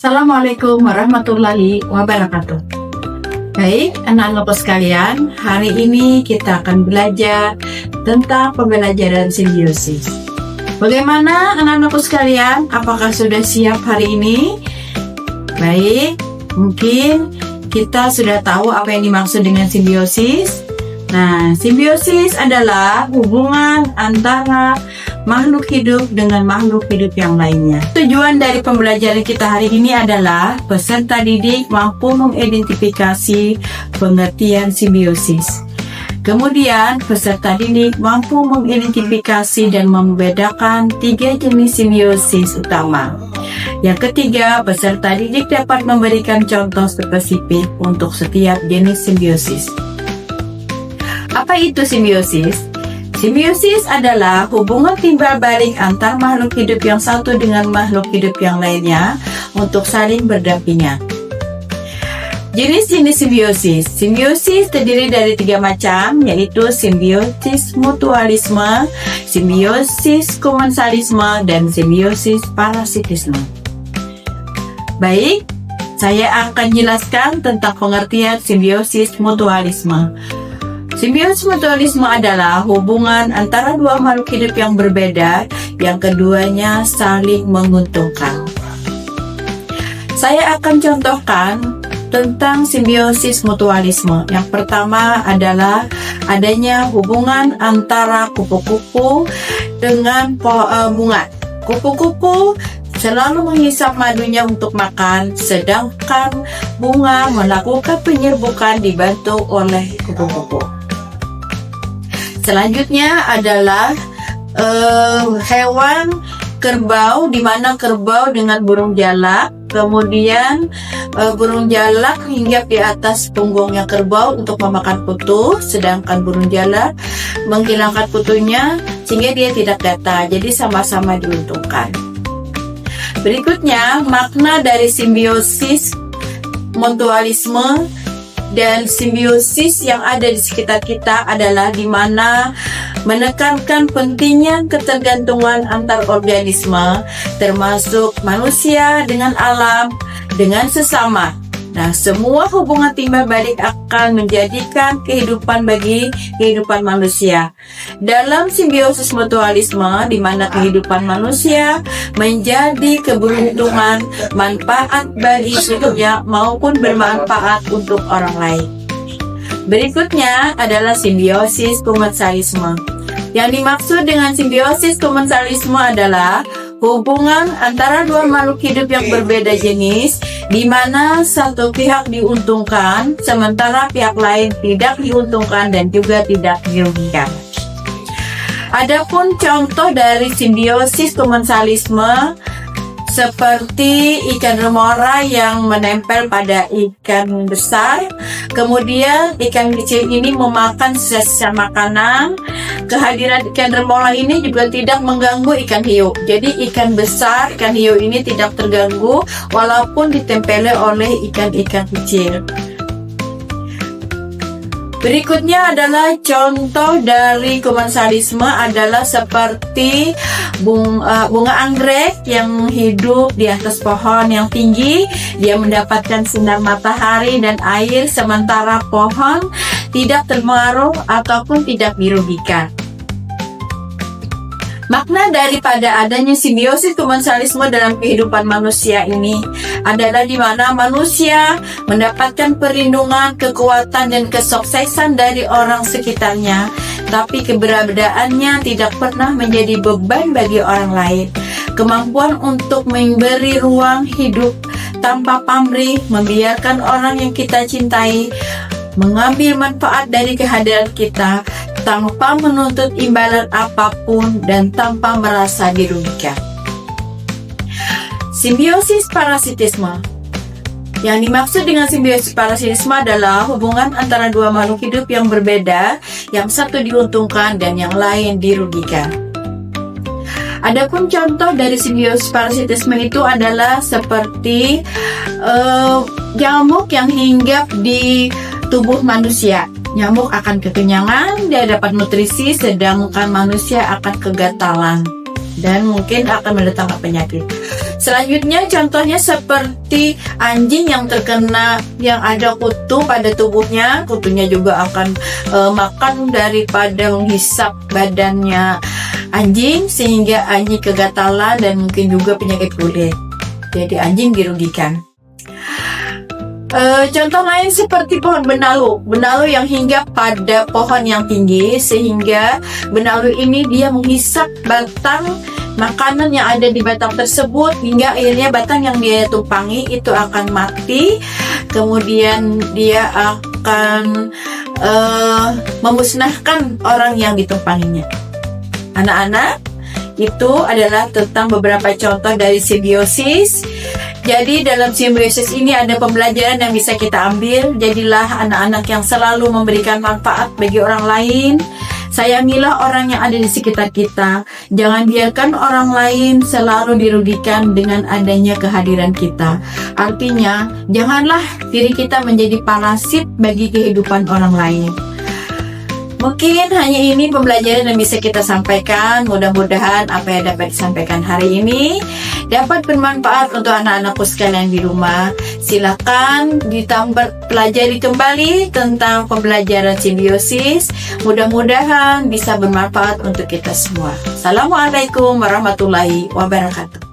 Assalamualaikum warahmatullahi wabarakatuh. Baik, anak-anakku sekalian, hari ini kita akan belajar tentang pembelajaran simbiosis. Bagaimana anak-anakku sekalian? Apakah sudah siap hari ini? Baik, mungkin kita sudah tahu apa yang dimaksud dengan simbiosis. Nah, simbiosis adalah hubungan antara makhluk hidup dengan makhluk hidup yang lainnya. Tujuan dari pembelajaran kita hari ini adalah peserta didik mampu mengidentifikasi pengertian simbiosis. Kemudian, peserta didik mampu mengidentifikasi dan membedakan 3 jenis simbiosis utama. Yang ketiga, peserta didik dapat memberikan contoh spesifik untuk setiap jenis simbiosis. Apa itu simbiosis? Simbiosis adalah hubungan timbal balik antar makhluk hidup yang satu dengan makhluk hidup yang lainnya untuk saling berdampingan. Jenis-jenis simbiosis. Simbiosis terdiri dari 3 macam, yaitu simbiosis mutualisme, simbiosis komensalisme, dan simbiosis parasitisme. Baik, saya akan jelaskan tentang pengertian simbiosis mutualisme. Simbiosis mutualisme adalah hubungan antara 2 makhluk hidup yang berbeda, yang keduanya saling menguntungkan. Saya akan contohkan tentang simbiosis mutualisme. Yang pertama adalah adanya hubungan antara kupu-kupu dengan bunga. Kupu-kupu selalu menghisap madunya untuk makan, sedangkan bunga melakukan penyerbukan dibantu oleh kupu-kupu. Selanjutnya adalah hewan kerbau, di mana kerbau dengan burung jalak, kemudian burung jalak hinggap di atas punggungnya kerbau untuk memakan kutu, sedangkan burung jalak menghilangkan kutunya sehingga dia tidak gatal, jadi sama-sama diuntungkan. Berikutnya, makna dari simbiosis mutualisme dan simbiosis yang ada di sekitar kita adalah di mana menekankan pentingnya ketergantungan antar organisme, termasuk manusia dengan alam, dengan sesama. Nah, semua hubungan timbal balik akan menjadikan kehidupan bagi kehidupan manusia. Dalam simbiosis mutualisme, di mana kehidupan manusia menjadi keberuntungan, manfaat bagi hidupnya maupun bermanfaat untuk orang lain. Berikutnya adalah simbiosis komensalisme. Yang dimaksud dengan simbiosis komensalisme adalah hubungan antara 2 makhluk hidup yang berbeda jenis, di mana satu pihak diuntungkan, sementara pihak lain tidak diuntungkan dan juga tidak dirugikan. Adapun contoh dari simbiosis komensalisme seperti ikan remora yang menempel pada ikan besar, kemudian ikan kecil ini memakan sisa makanan. Kehadiran ikan remora ini juga tidak mengganggu ikan hiu. Jadi ikan besar, ikan hiu ini tidak terganggu walaupun ditempeli oleh ikan-ikan kecil. Berikutnya adalah contoh dari komensalisme adalah seperti bunga anggrek yang hidup di atas pohon yang tinggi. Dia mendapatkan sinar matahari dan air sementara pohon tidak terpengaruh ataupun tidak dirugikan. Makna daripada adanya simbiosis komensalisme dalam kehidupan manusia ini adalah di mana manusia mendapatkan perlindungan, kekuatan, dan kesuksesan dari orang sekitarnya, tapi keberadaannya tidak pernah menjadi beban bagi orang lain. Kemampuan untuk memberi ruang hidup tanpa pamrih, membiarkan orang yang kita cintai mengambil manfaat dari kehadiran kita tanpa menuntut imbalan apapun dan tanpa merasa dirugikan. Simbiosis parasitisme. Yang dimaksud dengan simbiosis parasitisme adalah hubungan antara 2 makhluk hidup yang berbeda, yang satu diuntungkan dan yang lain dirugikan. Adapun contoh dari simbiosis parasitisme itu adalah seperti nyamuk yang hinggap di tubuh manusia. Nyamuk akan kekenyangan, dia dapat nutrisi, sedangkan manusia akan kegatalan dan mungkin akan mendatangkan penyakit. Selanjutnya contohnya seperti anjing yang terkena yang ada kutu pada tubuhnya, kutunya juga akan makan daripada menghisap badannya anjing sehingga anjing kegatalan dan mungkin juga penyakit kulit. Jadi anjing dirugikan. Contoh lain seperti pohon benalu yang hinggap pada pohon yang tinggi sehingga benalu ini dia menghisap batang makanan yang ada di batang tersebut hingga akhirnya batang yang dia tumpangi itu akan mati, kemudian dia akan memusnahkan orang yang ditumpanginya. Anak-anak, itu adalah tentang beberapa contoh dari simbiosis. Jadi dalam simbiosis ini ada pembelajaran yang bisa kita ambil. Jadilah anak-anak yang selalu memberikan manfaat bagi orang lain. Sayangilah orang yang ada di sekitar kita. Jangan biarkan orang lain selalu dirugikan dengan adanya kehadiran kita. Artinya, janganlah diri kita menjadi parasit bagi kehidupan orang lain. Mungkin hanya ini pembelajaran yang bisa kita sampaikan. Mudah-mudahan apa yang dapat disampaikan hari ini dapat bermanfaat untuk anak-anakku sekalian di rumah. Silakan pelajari kembali tentang pembelajaran simbiosis. Mudah-mudahan bisa bermanfaat untuk kita semua. Assalamualaikum warahmatullahi wabarakatuh.